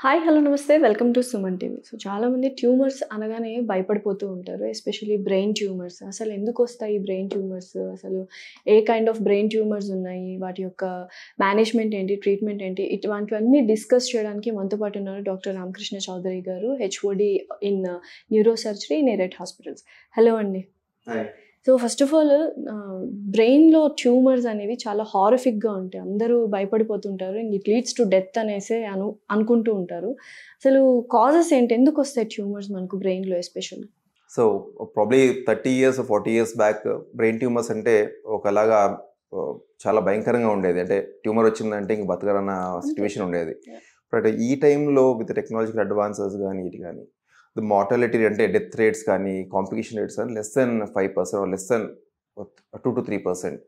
Hi hello నమస్తే welcome to Suman TV. So చాలామంది tumours అనగానే భయపడిపోతూ ఉంటారు. Especially brain tumours. అసలు ఎందుకు వస్తాయి బ్రెయిన్ ట్యూమర్స్? అసలు ఏ కైండ్ ఆఫ్ బ్రెయిన్ ట్యూమర్స్ ఉన్నాయి? వాటి యొక్క మేనేజ్మెంట్ ఏంటి? ట్రీట్మెంట్ ఏంటి? ఇటువంటివన్నీ డిస్కస్ చేయడానికి మనతో పాటు ఉన్నారు డాక్టర్ రామకృష్ణ చౌదరి గారు, HOD in neuro surgery నేరెట్ hospitals. Hello అండి. సో ఫస్ట్ ఆఫ్ ఆల్ బ్రెయిన్లో ట్యూమర్స్ అనేవి చాలా హారిఫిక్గా ఉంటాయి. అందరూ భయపడిపోతుంటారు. ఇట్ లీడ్స్ టు డెత్ అనేసి అనుకుంటూ ఉంటారు. అసలు కాజెస్ ఏంటి? ఎందుకు వస్తాయి ట్యూమర్స్ మనకు బ్రెయిన్లో especially? So probably 30 years 40 years back brain tumours అంటే ఒకలాగా చాలా భయంకరంగా ఉండేది. అంటే ట్యూమర్ వచ్చిందంటే ఇంక బతకరన్న సిచ్యువేషన్ ఉండేది. బట్ ఈ టైంలో విత్ టెక్నాలజికల్ అడ్వాన్సెస్ కానీ ఇటు కానీ ద మార్టాలిటీ అంటే డెత్ రేట్స్ కానీ కాంప్లికేషన్ రేట్స్ కానీ less than 5% less than 2 to 3%.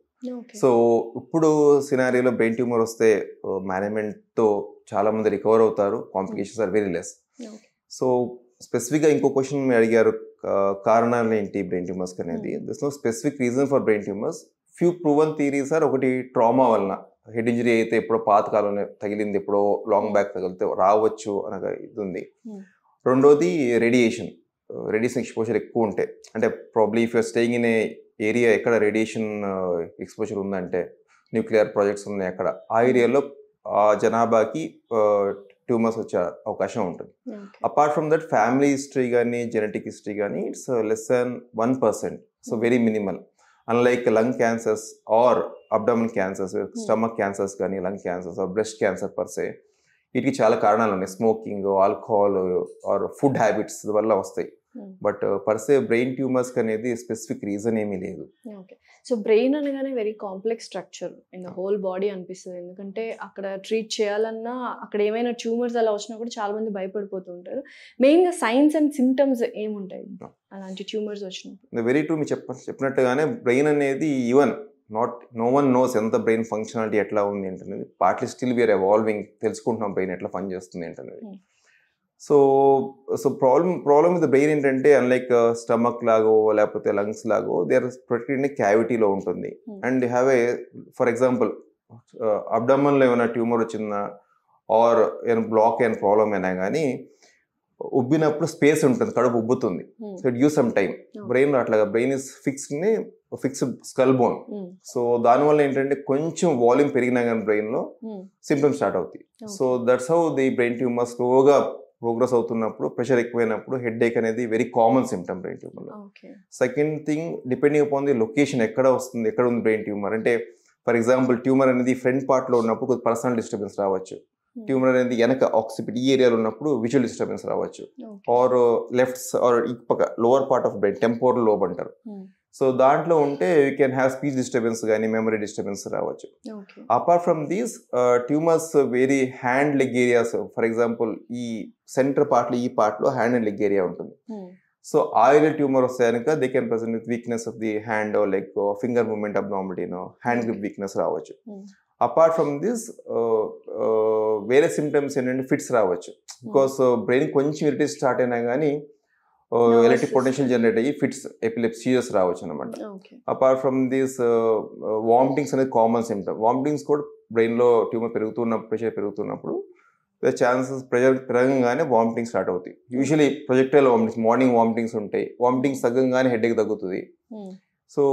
So ఇప్పుడు సినారియోలో బ్రెయిన్ ట్యూమర్ వస్తే మేనేజ్మెంట్తో చాలామంది రికవర్ అవుతారు. Complications are very less. So స్పెసిఫిక్గా ఇంకో క్వశ్చన్ మీరు అడిగారు, కారణాలు ఏంటి బ్రెయిన్ ట్యూమర్స్కి అనేది. This no specific reason for brain tumours. Few proven theories are ఒకటి ట్రామా వలన, హెడ్ ఇంజరీ అయితే ఎప్పుడో పాతకాలంలో తగిలింది, ఎప్పుడో లాంగ్ బ్యాక్ తగిలితే రావచ్చు అనగా ఇది ఉంది. రెండోది రేడియేషన్ ఎక్స్పోజర్ ఎక్కువ ఉంటాయి. అంటే probably if you're staying in a area ఎక్కడ రేడియేషన్ ఎక్స్పోజర్ ఉందంటే న్యూక్లియర్ ప్రాజెక్ట్స్ ఉన్నాయి అక్కడ, ఆ ఏరియాలో ఆ జనాభాకి ట్యూమర్స్ వచ్చే అవకాశం ఉంటుంది. Apart from that family history కానీ జెనెటిక్ హిస్టరీ కానీ it's less than 1%. So very minimal. Unlike lung cancers or abdominal cancers, stomach cancers కానీ lung cancers or breast cancer per se, వీటికి చాలా కారణాలు ఉన్నాయి. Smoking, alcohol or food habits వల్ల వస్తాయి. But per se brain tumours అనేది specific reason ఏమీ లేదు. ఓకే. సో బ్రెయిన్ అనగానే very complex structure in the whole body అనిపిస్తుంది. ఎందుకంటే అక్కడ ట్రీట్ చేయాలన్నా, అక్కడ ఏమైనా ట్యూమర్స్ అలా వచ్చినా కూడా చాలా మంది భయపడిపోతూ ఉంటారు. మెయిన్గా సైన్స్ అండ్ సిమ్టమ్స్ ఏముంటాయి అలాంటి ట్యూమర్స్ వచ్చినప్పుడు? Very true. మీరు చెప్పినట్టుగానే బ్రెయిన్ అనేది ఈవెన్ నో వన్ నోస్ ఎంత బ్రెయిన్ ఫంక్షనాలిటీ ఎట్లా ఉంది ఏంటనేది. పార్ట్లీ స్టిల్ వీఆర్ ఎవాల్వింగ్, తెలుసుకుంటున్నాం బ్రెయిన్ ఎట్లా పని చేస్తుంది ఏంటనేది. సో ప్రాబ్లమ్ విత్ బ్రెయిన్ ఏంటంటే అన్లైక్ స్టమక్ లాగో లేకపోతే లంగ్స్ లాగో దే ఆర్ ప్రొటెక్టెడ్ క్యావిటీలో ఉంటుంది. And have a for example అబ్డామన్లో ఏమైనా ట్యూమర్ వచ్చిందా ఆర్ ఏమైనా బ్లాక్ అయిన ప్రాబ్లం అయినా కానీ ఉబ్బినప్పుడు స్పేస్ ఉంటుంది, కడుపు ఉబ్బుతుంది. So it gives some time. బ్రెయిన్లో అట్లాగా brain is fixed skull bone. So దానివల్ల ఏంటంటే కొంచెం వాల్యూమ్ పెరిగినా కానీ బ్రెయిన్లో సిమ్టమ్స్ స్టార్ట్ అవుతాయి. So that's how the brain tumour స్లోగా ప్రోగ్రెస్ అవుతున్నప్పుడు, ప్రెషర్ ఎక్కువైనప్పుడు హెడ్ ఏక్ అనేది వెరీ కామన్ సిమ్టమ్ బ్రెయిన్ ట్యూమర్లో. Second thing, depending upon the location, ఎక్కడ వస్తుంది, ఎక్కడ ఉంది బ్రెయిన్ ట్యూమర్ అంటే. ఫర్ ఎగ్జాంపుల్ ట్యూమర్ అనేది ఫ్రంట్ పార్ట్లో ఉన్నప్పుడు కొద్ది పర్సనల్ డిస్టర్బెన్స్ రావచ్చు. ట్యూమర్ అనేది వెనక ఆక్సిపిట్ ఈ ఏరియాలో ఉన్నప్పుడు విజువల్ డిస్టర్బెన్స్ రావచ్చు. ఆర్ లెఫ్ట్ ఆర్ ఈ పక్క lower part of brain, temporal lobe అంటారు. సో దాంట్లో ఉంటే you can have speech disturbance కానీ మెమరీ డిస్టర్బెన్స్ రావచ్చు. Apart from these tumours very hand leg areas, for example ఈ సెంటర్ పార్ట్లో ఈ పార్ట్లో హ్యాండ్ అండ్ లెగ్ ఏరియా ఉంటుంది. సో ఆ ఏరియా ట్యూమర్ వస్తే కనుక they can present with weakness of the hand leg, finger movement అబ్నార్మాలిటీనో, హ్యాండ్ గ్రిప్ వీక్నెస్ రావచ్చు. అపార్ట్ ఫ్రమ్ దిస్ వేరే సిమ్టమ్స్ ఏంటంటే ఫిట్స్ రావచ్చు. బికాస్ బ్రెయిన్ కొంచెం ఇరిటేట్ స్టార్ట్ అయినా కానీ ఎలక్ట్రిక్ పొటెన్షియల్ జనరేట్ అయ్యి ఫిట్స్, ఎపిలెప్సీస్ రావచ్చు అనమాట. అపార్ట్ ఫ్రమ్ దిస్ వామిటింగ్స్ అనేది కామన్ సిమ్టమ్. వామిటింగ్స్ కూడా బ్రెయిన్లో ట్యూమర్ ప్రెషర్ పెరుగుతున్నప్పుడు ఛాన్సెస్ ప్రెషర్ పెరగంగానే వామిటింగ్స్ స్టార్ట్ అవుతాయి. Usually projectile vomitings, morning vomitings ఉంటాయి. వామిటింగ్స్ తగ్గంగానే హెడ్ ఏక్ తగ్గుతుంది. So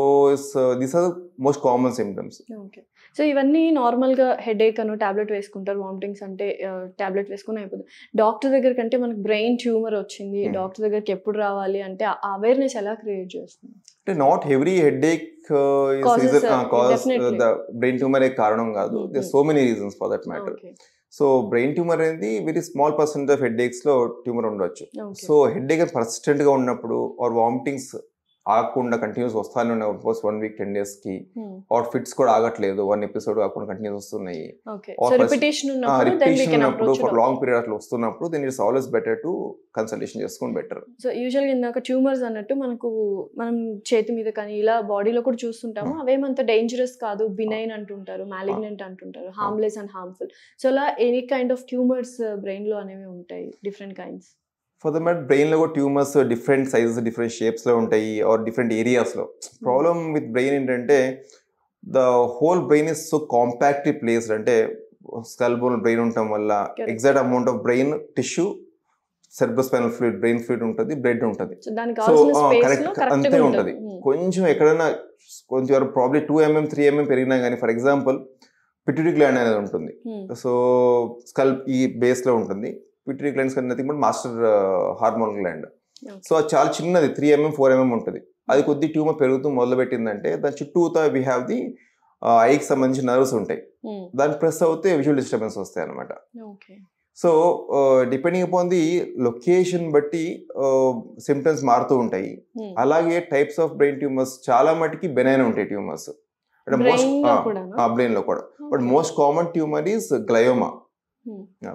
these are most common symptoms. Okay. So ఇవన్నీ నార్మల్గా హెడ్ ఏక్ అను టాబ్లెట్ వేసుకుంటారు. వామిటింగ్స్ అంటే టాబ్లెట్ వేసుకుని అయిపోతుంది. డాక్టర్ దగ్గరికి అంటే మనకు బ్రెయిన్ ట్యూమర్ వచ్చింది, డాక్టర్ దగ్గరికి ఎప్పుడు రావాలి అంటే అవేర్నెస్ ఎలా క్రియేట్ చేస్తుంది? అంటే not every headache cause the brain tumour కారణం కాదు. There so many reasons for that matter. So brain tumour అనేది very small percent of head ఏక్స్లో ట్యూమర్ ఉండొచ్చు. సో హెడ్ ఏక్ పర్సిస్టెంట్గా ఉన్నప్పుడు ఆర్ వామిటింగ్స్ ఆగకుండా కంటిన్యూస్ వస్తానే ఉన్నాయి, ఆల్మోస్ట్ 1 week 10 days కి. ఆర్ ఫిట్స్ కూడా ఆగట్లేదు, 1 episode కాకుండా కంటిన్యూస్ వస్తున్నాయి. రిపిటేషన్ ఉన్నప్పుడు ఫర్ లాంగ్ పీరియడ్ అట్లా వస్తున్నప్పుడు then it's always better to consultation చేసుకుని బెటర్. సో యూజువల్గా ఇందాక ట్యూమర్స్ అన్నట్టు మనం చేతి మీద కానీ ఇలా బాడీలో కూడా చూస్తుంటాము. అవేమంత డేంజరస్ కాదు, బినైన్ అంటుంటారు, మాలిగ్నెంట్ అంటుంటారు, హార్మ్లెస్ అండ్ హార్మ్ఫుల్. సో అలా ఎనీ కైండ్ ఆఫ్ ట్యూమర్స్ బ్రెయిన్లో అనేవి ఉంటాయి, different kinds. For the matter బ్రెయిన్లో కూడా ట్యూమర్స్ డిఫరెంట్ సైజెస్, డిఫరెంట్ షేప్స్లో ఉంటాయి ఆర్ డిఫరెంట్ ఏరియాస్లో. ప్రాబ్లమ్ విత్ బ్రెయిన్ ఏంటంటే the whole brain is so compactly placed. అంటే స్కల్ బోన్ బ్రెయిన్ ఉండటం వల్ల Correct. Exact amount of brain tissue cerebrospinal fluid brain fluid ఉంటుంది, బ్లడ్ ఉంటుంది. సో దానికి సో కావాల్సిన స్పేస్ లో కరెక్ట్ కరెక్ట్ అంతే గా ఉంటుంది. ఉంటుంది. కొంచెం ఎక్కడైనా కొంచెం ప్రాబ్లీ 2 mm 3 mm పెరిగినా కానీ, ఫర్ ఎగ్జాంపుల్ పిట్యూటరీ గ్లాండ్ అనేది ఉంటుంది. సో స్కల్ ఈ బేస్ లో ఉంటుంది. Pituitary glands nothing but master hormone gland. So అది చాలా చిన్నది, 3 mm 4 mm ఉంటుంది. అది కొద్ది ట్యూమర్ పెరుగుతూ మొదలు పెట్టిందంటే దాని చుట్టూతా వీ హ్యావ్ ది ఐకి సంబంధించిన నర్వ్స్ ఉంటాయి. దాన్ని ప్రెస్ అవుతే విజువల్ డిస్టర్బెన్స్ వస్తాయి అనమాట. So depending upon the location బట్టి సిమ్టమ్స్ మారుతూ ఉంటాయి. అలాగే టైప్స్ ఆఫ్ బ్రెయిన్ ట్యూమర్స్ చాలా మటుకి బెనైన్ ఉంటాయి ట్యూమర్స్ అంటే బ్రెయిన్ లో కూడా. But most common tumour is glioma.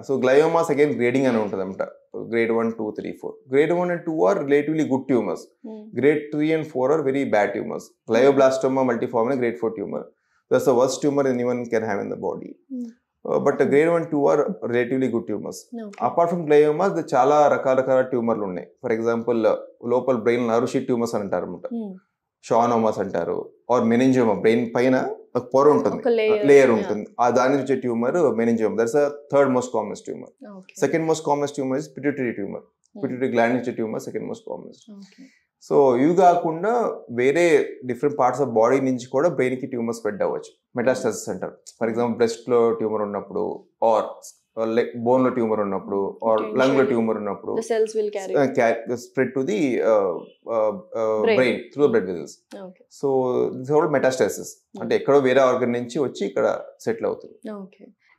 So gliomas again grading అని ఉంటుంది అనమాట. Grade 1, 2, 3, 4. Grade 1 and 2 are relatively good tumours. Grade 3 and 4 are very bad tumours. Glioblastoma multiforme grade 4 tumour. That's the worst tumour anyone can have in the body. But grade 1, 2 are relatively good tumours. Apart from gliomas చాలా రకాల ట్యూమర్లు ఉన్నాయి. For example లోపల brain nerve sheet tumours అంటారు అనమాట. షానోమాస్ అంటారు. Are meningioma, brain పైన ఒక పొర ఉంటుంది, లేయర్ ఉంటుంది, ఆ దాని నుంచి వచ్చే tumour meningioma. That's the third most common tumour. Second most common tumour is pituitary tumour. Pituitary gland నుంచి tumour second most common. So ఇవి కాకుండా వేరే డిఫరెంట్ పార్ట్స్ ఆఫ్ బాడీ నుంచి కూడా బ్రెయిన్ కి ట్యూమర్ స్ప్రెడ్ అవ్వచ్చు. మెటాస్టాసిస్ అంటారు. ఫర్ ఎగ్జాంపుల్ బ్రెస్ట్ లో ట్యూమర్ ఉన్నప్పుడు, ఆర్ బోన్ లో ట్యూమర్ ఉన్నప్పుడు, ఆర్ లంగ్ లో ట్యూమర్ ఉన్నప్పుడు spread to the brain through blood vessels. So this all metastasis అంటే ఎక్కడో వేరే ఆర్గన్ నుంచి వచ్చి ఇక్కడ సెటిల్ అవుతుంది.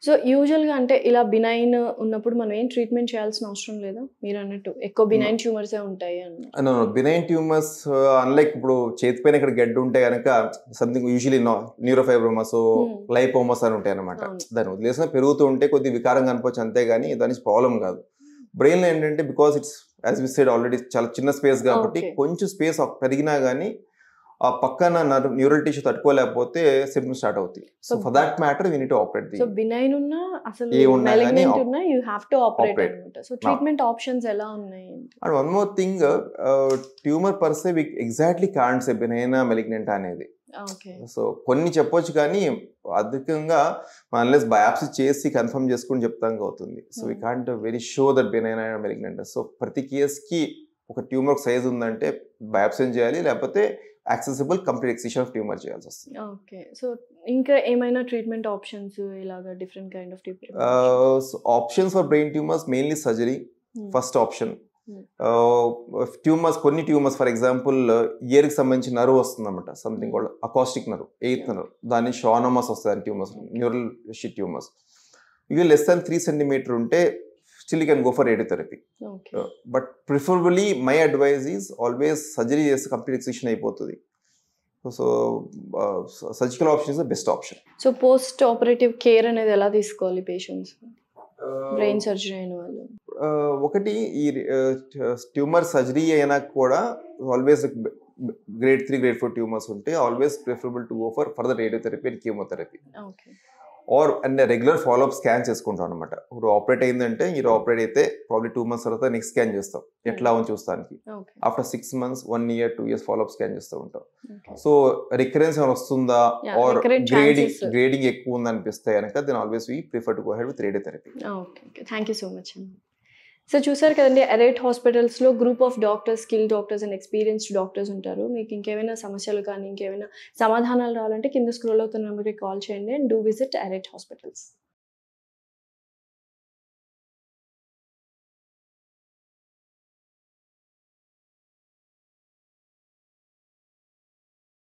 సో యూజువల్గా అంటే ఇలా బినైన్ ఉన్నప్పుడు మనం ఏం ట్రీట్మెంట్ చేయాల్సిన అవసరం లేదా? మీరు అన్నట్టు ఎక్కువ బినైన్ ట్యూమర్సే ఉంటాయి అన్న. బినైన్ ట్యూమర్స్ అన్లైక్ ఇప్పుడు చేతి పైన ఇక్కడ గడ్డ ఉంటే కనుక సంథింగ్ యూజువలీ న్యూరోఫైబ్రోమాస్, లైపోమాస్ అని ఉంటాయి అనమాట. దాన్ని వదిలేసిన పెరుగుతూ ఉంటే కొద్ది వికారంగా అనిపించచ్చు, అంతేగాని దాని ప్రాబ్లం కాదు. బ్రెయిన్ లో ఏంటంటే because it's as we said already చాలా చిన్న స్పేస్ కాబట్టి కొంచెం స్పేస్ పెరిగినా కానీ ఆ పక్కన న్యూరల్ టిష్యూ తట్టుకోలేకపోతే సిమ్టమ్స్ స్టార్ట్ అవుతాయి. So for that matter we need to operate. So benign ఉన్నా అసలు మెలిగ్నెంట్ ఉన్నా యు హావ్ టు ఆపరేట్ అన్నమాట. సో ట్రీట్మెంట్ ఆప్షన్స్ ఎలా ఉన్నాయి? And one more thing, tumour per se we exactly can't say benign malignant అనేది. So కొన్ని చెప్పొచ్చు కానీ అధికంగా అన్లెస్ బయాప్సీ చేసి కన్ఫర్మ్ చేసుకుని చెప్తాం అవుతుంది. So we can't very sure that benign malignant. So ప్రతి కేసుకి ఒక ట్యూమర్ సైజ్ ఉందంటే బయాప్సీ చేయాలి, లేకపోతే accessible complete excision of tumour చేయాల్సి వస్తుంది. ఓకే. సో ఇంకా ఏమైనా ట్రీట్మెంట్ ఆప్షన్స్ ఇలాగా different kind of options for brain tumours mainly surgery first option. Tumours కొన్ని ట్యూమర్స్ ఫర్ ఎగ్జాంపుల్ ఇయర్ కి సంబంధించిన నర్వ్ వస్తుంది అనమాట, something called acoustic nerve, 8th nerve, దాన్ని షానోమాస్ వస్తాయి ట్యూమర్స్, న్యూరల్ షీట్ ట్యూమర్స్. ఇవి లెస్ దాన్ 3 cm ఉంటే still you can go for radiotherapy. But preferably my advice is always surgery చేసి complete excision అయిపోతుంది. So surgical option is the best option. So post operative care అనేది ఎలా తీసుకోవాలి patients brain surgery అయిన వాళ్ళు? ఒకటి ఈ ట్యూమర్ సర్జరీ అయినా కూడా ఆల్వేస్ గ్రేడ్ 3 గ్రేడ్ 4 ట్యూమర్స్ ఉంటే always preferable to go for further radiotherapy and chemotherapy. Or and regular follow up scan చేసుకుంటాం అనమాట. ఇప్పుడు ఆపరేట్ అయిందంటే మీరు ఆపరేట్ అయితే ప్రాబ్లీ 2 months తర్వాత నెక్స్ట్ స్కాన్ చేస్తాం ఎట్లా అని చూస్తానికి. After 6 months 1 year 2 years follow up scan చేస్తూ ఉంటాం. సో రికరెన్స్ ఏమైనా వస్తుందా ఆర్ గ్రేడింగ్ ఎక్కువ ఉందా అనిపిస్తే కనుక then always we prefer to go head with radiotherapy. Thank you so much. So చూసారు కదండి, ఎరైట్ హాస్పిటల్స్లో group of doctors, skill doctors and experienced doctors ఉంటారు. మీకు ఇంకేమైనా సమస్యలు కానీ ఇంకేమైనా సమాధానాలు రావాలంటే కింద స్క్రోల్ అవుతున్న నెంబర్కి కాల్ చేయండి and do visit alright hospitals.